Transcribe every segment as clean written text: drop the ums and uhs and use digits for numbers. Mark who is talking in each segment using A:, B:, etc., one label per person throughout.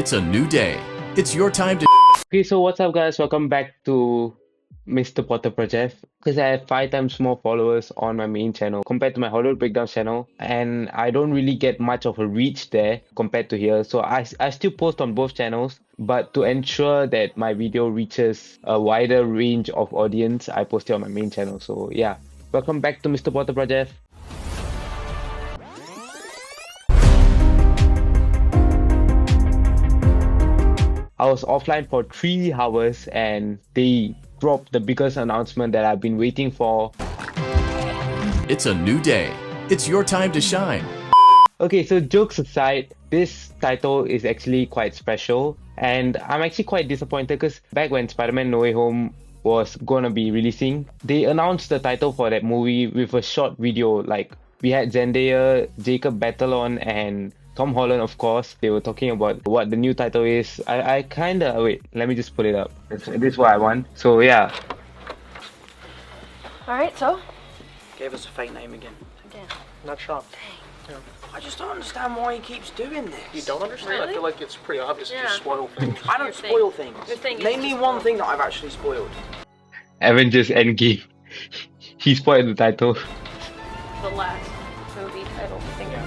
A: It's a new day. It's your time to.
B: Okay, so what's up, guys? Welcome back to Mr. Potter Project. Because I have 5 times more followers on my main channel compared to my Hollywood Breakdown channel, and I don't really get much of a reach there compared to here. So I still post on both channels, but to ensure that my video reaches a wider range of audience, I post it on my main channel. So yeah, welcome back to Mr. Potter Project. I was offline for 3 hours and they dropped the biggest announcement that I've been waiting for.
A: It's a new day. It's your time to shine.
B: Okay, so jokes aside, this title is actually quite special, and I'm actually quite disappointed because back when Spider-Man No Way Home was gonna be releasing, they announced the title for that movie with a short video. Like, we had Zendaya, Jacob Batalon, and Tom Holland, of course. They were talking about what the new title is. I kinda wait. Let me just pull it up. This is what I want. So yeah.
C: Alright, so?
D: Gave us a fake name again.
C: Again.
D: Not shocked. I just don't understand why he keeps doing this.
E: You don't understand? I
C: Really?
E: feel like it's pretty obvious
C: Yeah.
E: to spoil things.
D: I don't
C: Your thing.
D: spoil things.
C: Your thing is
D: Name
C: to
D: me
C: spoil.
D: one thing that I've actually spoiled.
B: Avengers Endgame. He spoiled the title.
C: The last movie title fingers.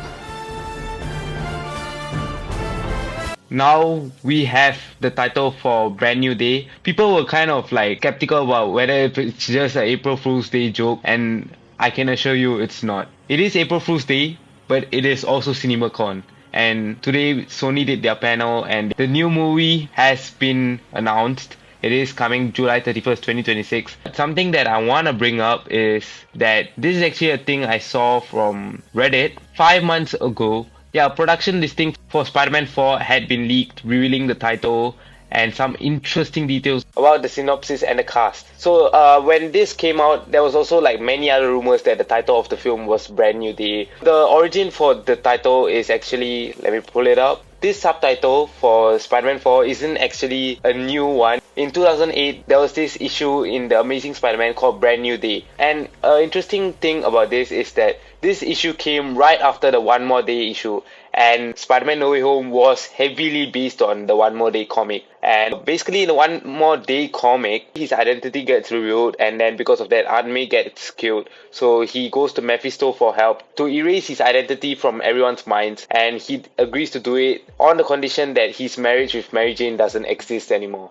B: Now we have the title for Brand New Day. People were kind of like skeptical about whether it's just an April Fool's Day joke, and I can assure you it's not. It is April Fool's Day, but it is also CinemaCon. And today Sony did their panel and the new movie has been announced. It is coming July 31st, 2026. Something that I want to bring up is that this is actually a thing I saw from Reddit 5 months ago. Yeah, production listing for Spider-Man 4 had been leaked, revealing the title and some interesting details about the synopsis and the cast. So when this came out, there was also like many other rumors that the title of the film was Brand New Day. The origin for the title is actually, let me pull it up. This subtitle for Spider-Man 4 isn't actually a new one. In 2008, there was this issue in The Amazing Spider-Man called Brand New Day. And an interesting thing about this is that this issue came right after the One More Day issue. And Spider-Man No Way Home was heavily based on the One More Day comic. And basically in the One More Day comic, his identity gets revealed, and then because of that, Aunt May gets killed. So he goes to Mephisto for help to erase his identity from everyone's minds, and he agrees to do it on the condition that his marriage with Mary Jane doesn't exist anymore.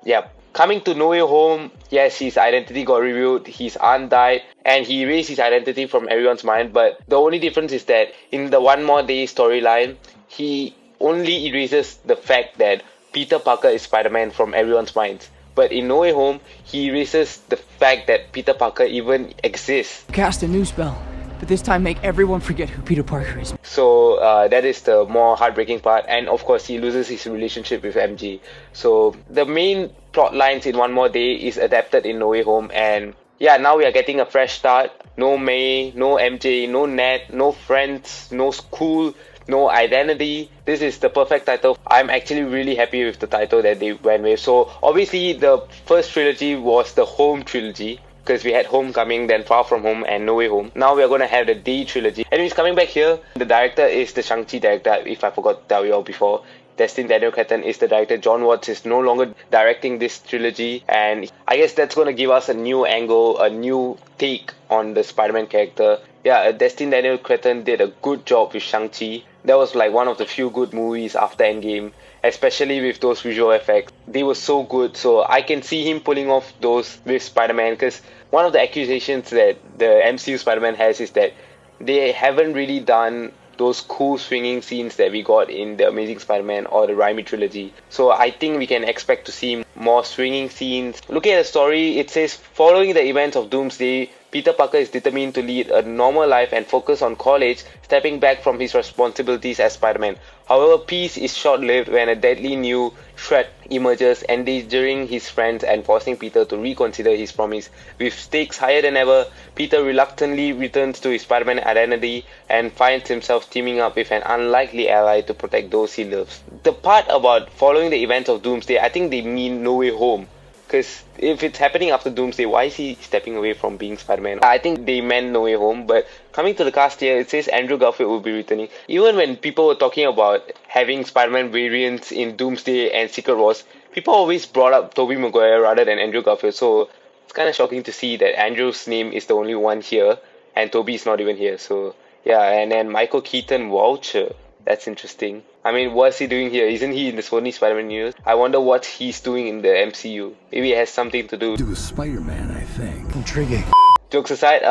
B: Yep. Coming to No Way Home, yes, his identity got revealed, his aunt died, and he erased his identity from everyone's mind, but the only difference is that in the One More Day storyline, he only erases the fact that Peter Parker is Spider-Man from everyone's minds. But in No Way Home, he erases the fact that Peter Parker even exists.
F: Cast a new spell, but this time make everyone forget who Peter Parker is.
B: So that is the more heartbreaking part, and of course he loses his relationship with MJ. So the main plot lines in One More Day is adapted in No Way Home, and yeah, now we are getting a fresh start. No May, no MJ, no Ned, no friends, no school, no identity. This is the perfect title. I'm actually really happy with the title that they went with. So obviously the first trilogy was the Home trilogy, because we had Homecoming, then Far From Home, and No Way Home. Now we're going to have the Day trilogy. And he's coming back here. The director is the Shang-Chi director, if I forgot to tell you all before. Destin Daniel Cretton is the director. John Watts is no longer directing this trilogy, and I guess that's going to give us a new angle, a new take on the Spider-Man character. Yeah, Destin Daniel Cretton did a good job with Shang-Chi. That was like one of the few good movies after Endgame, especially with those visual effects. They were so good, so I can see him pulling off those with Spider-Man, because one of the accusations that the MCU Spider-Man has is that they haven't really done those cool swinging scenes that we got in the Amazing Spider-Man or the Raimi trilogy. So I think we can expect to see more swinging scenes. Looking at the story, it says, following the events of Doomsday, Peter Parker is determined to lead a normal life and focus on college, stepping back from his responsibilities as Spider-Man. However, peace is short-lived when a deadly new threat emerges, endangering his friends and forcing Peter to reconsider his promise. With stakes higher than ever, Peter reluctantly returns to his Spider-Man identity and finds himself teaming up with an unlikely ally to protect those he loves. The part about following the events of Doomsday, I think they mean No Way Home. Because if it's happening after Doomsday, why is he stepping away from being Spider-Man? I think they meant No Way Home, but coming to the cast here, it says Andrew Garfield will be returning. Even when people were talking about having Spider-Man variants in Doomsday and Secret Wars, people always brought up Tobey Maguire rather than Andrew Garfield. So it's kind of shocking to see that Andrew's name is the only one here, and Tobey is not even here. So yeah, and then Michael Keaton Vulture. That's interesting. I mean, what's he doing here? Isn't he in the Sony Spider-Man universe? I wonder what he's doing in the MCU. Maybe it has something to do
E: with Spider-Man, I think.
G: Intriguing.
B: Jokes aside,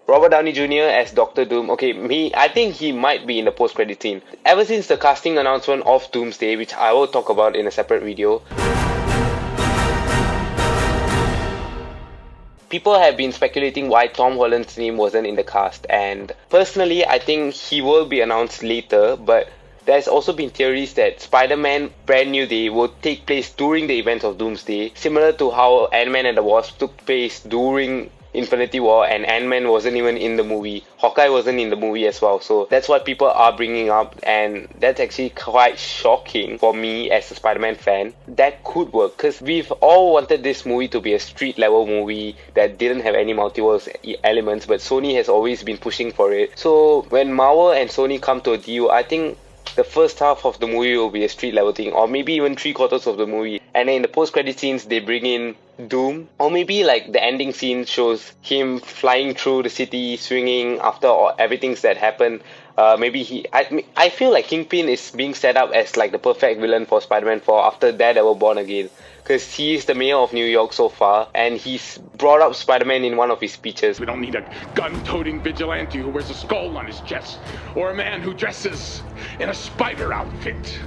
B: Robert Downey Jr. as Doctor Doom. Okay, I think he might be in the post-credit scene. Ever since the casting announcement of Doomsday, which I will talk about in a separate video, people have been speculating why Tom Holland's name wasn't in the cast, and personally I think he will be announced later, but there's also been theories that Spider-Man Brand New Day will take place during the events of Doomsday, similar to how Ant-Man and the Wasp took place during Infinity War and Ant-Man wasn't even in the movie. Hawkeye wasn't in the movie as well. So that's what people are bringing up, and that's actually quite shocking for me as a Spider-Man fan. That could work because we've all wanted this movie to be a street level movie that didn't have any multiverse elements, but Sony has always been pushing for it. So when Marvel and Sony come to a deal, I think the first half of the movie will be a street level thing, or maybe even 3/4 of the movie, and then in the post-credit scenes they bring in Doom, or maybe like the ending scene shows him flying through the city, swinging after everything's that happened. Maybe I feel like Kingpin is being set up as like the perfect villain for Spider-Man 4 after Daredevil Born Again, because he is the mayor of New York so far, and he's brought up Spider-Man in one of his speeches.
H: We don't need a gun-toting vigilante who wears a skull on his chest, or a man who dresses in a spider outfit,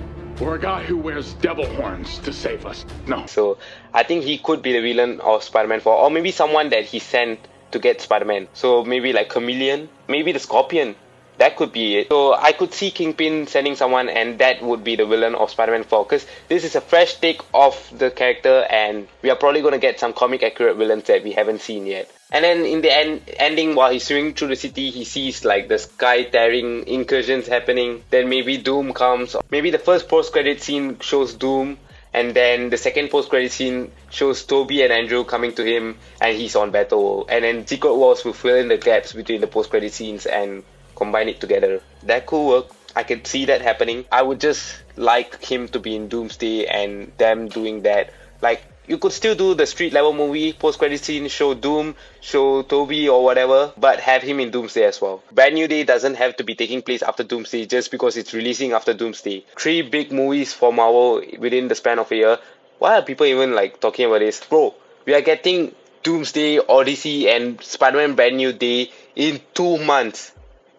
H: or a guy who wears devil horns to save us. No.
B: So I think he could be the villain of Spider-Man 4, or maybe someone that he sent to get Spider-Man. So maybe like Chameleon, maybe the Scorpion. That could be it. So I could see Kingpin sending someone, and that would be the villain of Spider-Man 4, because this is a fresh take of the character, and we are probably going to get some comic accurate villains that we haven't seen yet. And then in the ending, while he's swinging through the city, he sees like the sky tearing incursions happening. Then maybe Doom comes. Maybe the first post-credit scene shows Doom, and then the second post-credit scene shows Tobey and Andrew coming to him, and he's on Battle. And then Secret Wars will fill in the gaps between the post-credit scenes and combine it together. That could work. I could see that happening. I would just like him to be in Doomsday and them doing that. Like, you could still do the street level movie, post-credit scene, show Doom, show Tobey or whatever, but have him in Doomsday as well. Brand New Day doesn't have to be taking place after Doomsday just because it's releasing after Doomsday. 3 big movies for Marvel within the span of a year. Why are people even like talking about this? Bro, we are getting Doomsday, Odyssey and Spider-Man Brand New Day in 2 months.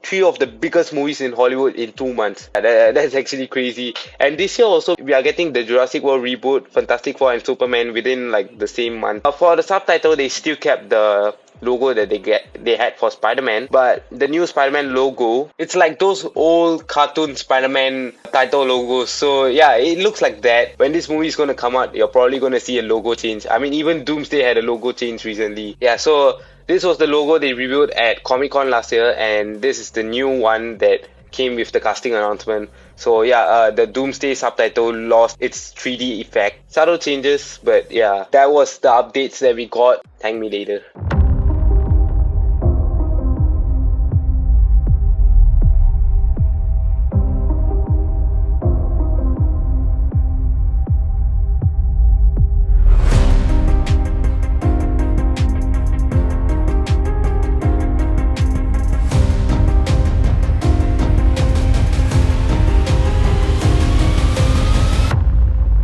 B: 3 of the biggest movies in Hollywood in 2 months. That's actually crazy. And this year also, we are getting the Jurassic World reboot, Fantastic Four and Superman within like the same month. For the subtitle, they still kept the logo that they had for Spider-Man, but the new Spider-Man logo, it's like those old cartoon Spider-Man title logos. So yeah, it looks like that. When this movie is going to come out, you're probably going to see a logo change. I mean, even Doomsday had a logo change recently. Yeah, so this was the logo they revealed at Comic-Con last year, and this is the new one that came with the casting announcement. So yeah, the Doomsday subtitle lost its 3D effect. Subtle changes, but yeah, that was the updates that we got. Thank me later.